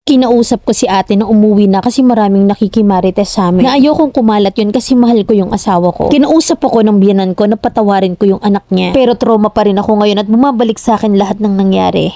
Kinausap ko si ate na umuwi na kasi maraming nakikimarites sa amin. Na ayokong kumalat yun kasi mahal ko yung asawa ko. Kinausap ako ng biyanan ko na patawarin ko yung anak niya. Pero trauma pa rin ako ngayon at bumabalik sa akin lahat ng nangyari.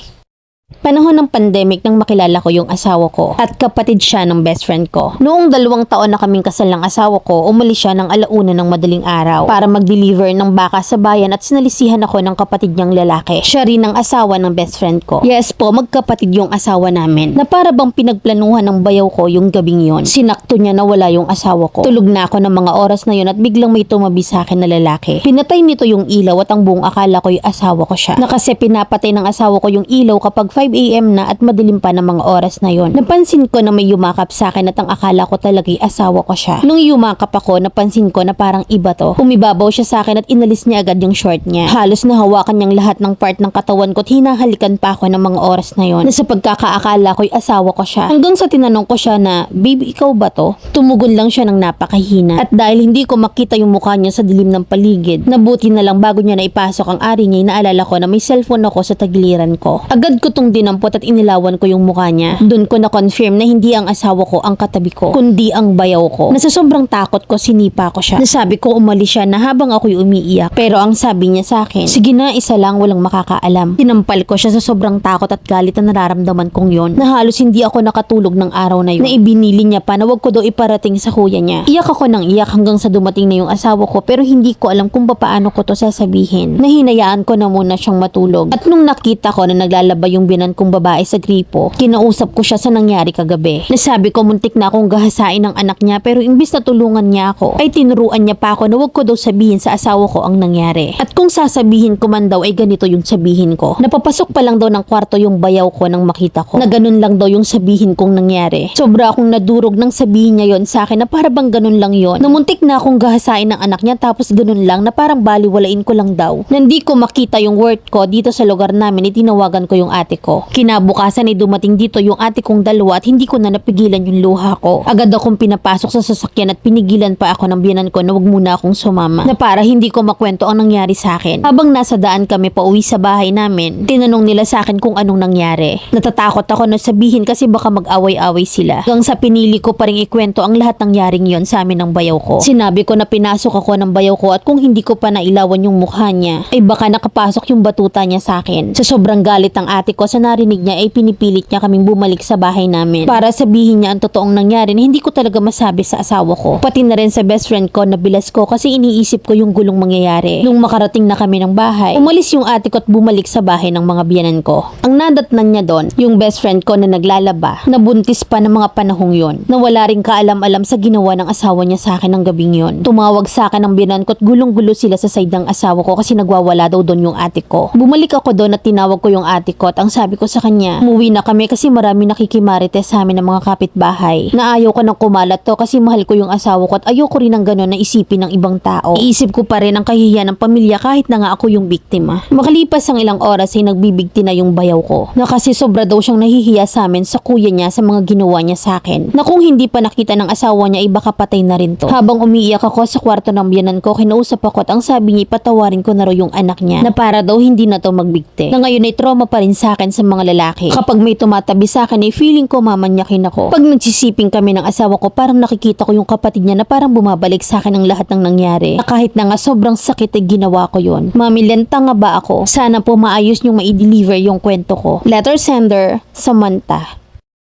Panahon ng pandemic nang makilala ko yung asawa ko at kapatid siya ng best friend ko. Noong 2 taon na kaming kasal ng asawa ko, umalis siya ng 1:00 ng madaling araw para mag-deliver ng baka sa bayan at sinalisihan ako ng kapatid niyang lalaki. Siya rin ang asawa ng best friend ko. Yes po, magkapatid yung asawa namin. Na para bang pinagplanuhan ng bayaw ko yung gabing yon. Sinakto niya na wala yung asawa ko. Tulog na ako ng mga oras na yun at biglang may tumabi sa akin na lalaki. Pinatay nito yung ilaw at ang buong akala ko yung asawa ko siya. Na kasi pinapatay ng asawa ko yung ilaw kapag 5 AM na at madilim pa ng mga oras na yon. Napansin ko na may yumakap sa akin at ang akala ko talaga'y asawa ko siya. Nung yumakap ako, napansin ko na parang iba to. Umibabaw siya sa akin at inalis niya agad yung short niya. Halos nahawakan niyang lahat ng part ng katawan ko at hinahalikan pa ako ng mga oras na yon. Na sa pagkakaakala ko'y asawa ko siya. Hanggang sa tinanong ko siya na, "Baby, ikaw ba to?" Tumugon lang siya ng napakahina. At dahil hindi ko makita yung mukha niya sa dilim ng paligid, nabuti na lang bago niya naipasok ang ari niya, naalala ko na may cellphone ako sa tagiliran ko. Agad ko tong dinampot at inilawan ko yung mukha niya. Doon ko na-confirm na hindi ang asawa ko ang katabi ko, kundi ang bayaw ko. Nasa sobrang takot ko, sinipa ko siya. Nasabi ko umalis siya na habang ako'y umiiyak. Pero ang sabi niya sa akin, "Sige na, isa lang, walang makakaalam." Tinampal ko siya sa sobrang takot at galit na nararamdaman kong yon. Na halos hindi ako nakatulog ng araw na yun. Na ibinili niya pa na wag ko daw iparating sa kuya niya. Iyak ako ng iyak hanggang sa dumating na yung asawa ko pero hindi ko alam kung paano ko to sasabihin. Nahinayaan ko na muna siyang matulog. At nung nakita ko na naglalaba yung binan kong babae sa gripo, kinausap ko siya sa nangyari kagabi. Nasabi ko muntik na akong gahasain ng anak niya pero imbis na tulungan niya ako, ay tinuruan niya pa ako na wag ko daw sabihin sa asawa ko ang nangyari. At kung sasabihin ko man daw ay ganito yung sabihin ko. Napapasok pa lang daw ng kwarto yung bayaw ko nang makita ko. Na ganun lang daw yung sabihin kong nangyari. Sobra akong nadurog nang sabihin niya yon sa akin na para bang ganun lang yon. Namuntik na akong gahasain ng anak niya tapos ganun lang na parang baliwalain ko lang daw. Nandi ko makita yung worth ko dito sa lugar namin, itinawagan ko yung ate ko. Kinabukasan ay dumating dito yung ate kong dalawa at hindi ko na napigilan yung luha ko. Agad akong pinapasok sa sasakyan at pinigilan pa ako ng biyanan ko na wag muna akong sumama. Na para hindi ko makwento ang nangyari sa akin. Habang nasa daan kami pa uwi sa bahay namin, tinanong nila sa akin kung anong nangyari. Natatakot ako na sabihin kasi baka mag-away-away sila. Hanggang sa pinili ko pa rin ikwento ang lahat ng nangyaring yon sa amin ng bayaw ko. Sinabi ko na pinasok ako ng bayaw ko at kung hindi ko pa nailawan yung mukha niya, ay baka nakapasok yung batuta niya sa akin. Sa sobrang galit ng ate ko, sa narinig niya ay pinipilit niya kaming bumalik sa bahay namin para sabihin niya ang totoong nangyari na hindi ko talaga masabi sa asawa ko. Pati na rin sa best friend ko, nabilas ko kasi iniisip ko yung gulong mangyayari. Nung makarating na kami ng bahay, umalis yung ate ko at bumalik sa bahay ng mga biyanan ko. Ang nadatnan niya doon, yung best friend ko na naglalaba, nabuntis pa ng mga panahong yon, na wala rin kaalam-alam sa ginawa ng asawa niya sa akin ng gabing yon. Tumawag sa akin ng biyanan ko at gulong-gulo sila sa side ng asawa ko kasi nagwawala daw doon yung ate ko. Bumalik ako doon at tinawag ko yung ate ko at ang sabi ko sa kanya, umuwi na kami kasi marami nakikimarites sa amin ng mga kapitbahay. Na ayaw ko nang kumalat to kasi mahal ko yung asawa ko at ayaw ko rin ng gano'n na isipin ng ibang tao. Iisip ko pa rin ang kahihiyan ng pamilya kahit na nga ako yung biktima. Makalipas ang ilang oras ay nagbibigti na yung bayaw ko. Na kasi sobra daw siyang nahihiya sa amin sa kuya niya sa mga ginawa niya sa akin. Na kung hindi pa nakita ng asawa niya ay baka patay na rin to. Habang umiiyak ako sa kwarto ng biyanan ko, kinausap ako at ang sabi niya ipatawarin ko na raw yung anak niya. Na para daw hindi na to magbigti. Na ngayon ay trauma pa rin sa akin sa mga lalaki. Kapag may tumatabi sa akin ay feeling ko mamanyakin ako. Pag nagsisiping kami ng asawa ko, parang nakikita ko yung kapatid niya na parang bumabalik sa akin ang lahat ng nangyari. Na kahit na nga sobrang sakit ay ginawa ko yon. Mami, lenta nga ba ako? Sana po maayos niyong ma-deliver yung kwento ko. Letter sender, Samantha.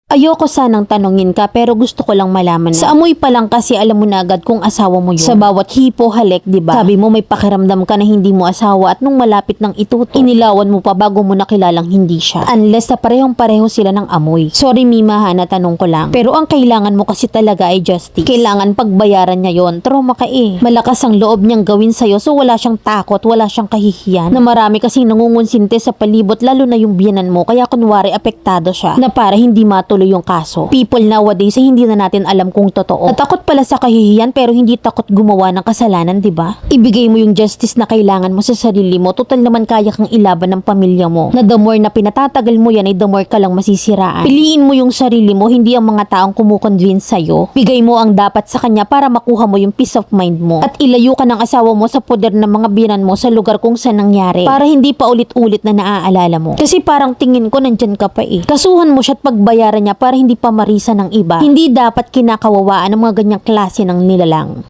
Ayoko sanang tanongin ka pero gusto ko lang malaman na. Sa amoy pa lang kasi alam mo na agad kung asawa mo yun. Sa bawat hipo halik, diba? Sabi mo may pakiramdam ka na hindi mo asawa at nung malapit ng ituto, inilawan mo pa bago mo nakilalang hindi siya. Unless na parehong-pareho sila ng amoy. Sorry Mima ha, natanong ko lang. Pero ang kailangan mo kasi talaga ay justice. Kailangan pagbayaran niya yon. Trauma ka eh. Malakas ang loob niyang gawin sa'yo so wala siyang takot, wala siyang kahihiyan. Na marami kasing nangungunsinte sa palibot lalo na yung biyanan mo kaya kunwari apektado siya. Na para hindi matuloy yung kaso. People nowadays ay hindi na natin alam kung totoo. Natakot pala sa kahihiyan pero hindi takot gumawa ng kasalanan, di ba? Ibigay mo yung justice na kailangan mo sa sarili mo. Total naman kaya kang ilaban ng pamilya mo. Na the more na pinatatagal mo yan ay the more ka lang masisiraan. Piliin mo yung sarili mo, hindi ang mga taong kumukonvince sa'yo. Bigay mo ang dapat sa kanya para makuha mo yung peace of mind mo. At ilayo ka ng asawa mo sa poder ng mga biyanan mo sa lugar kung saan nangyari. Para hindi pa ulit-ulit na naaalala mo. Kasi parang tingin ko nandyan ka pa eh. Kasuhan mo siya at pagbayaran niya kanya para hindi pa marisa ng iba. Hindi dapat kinakawawaan ng mga ganyang klase ng nilalang.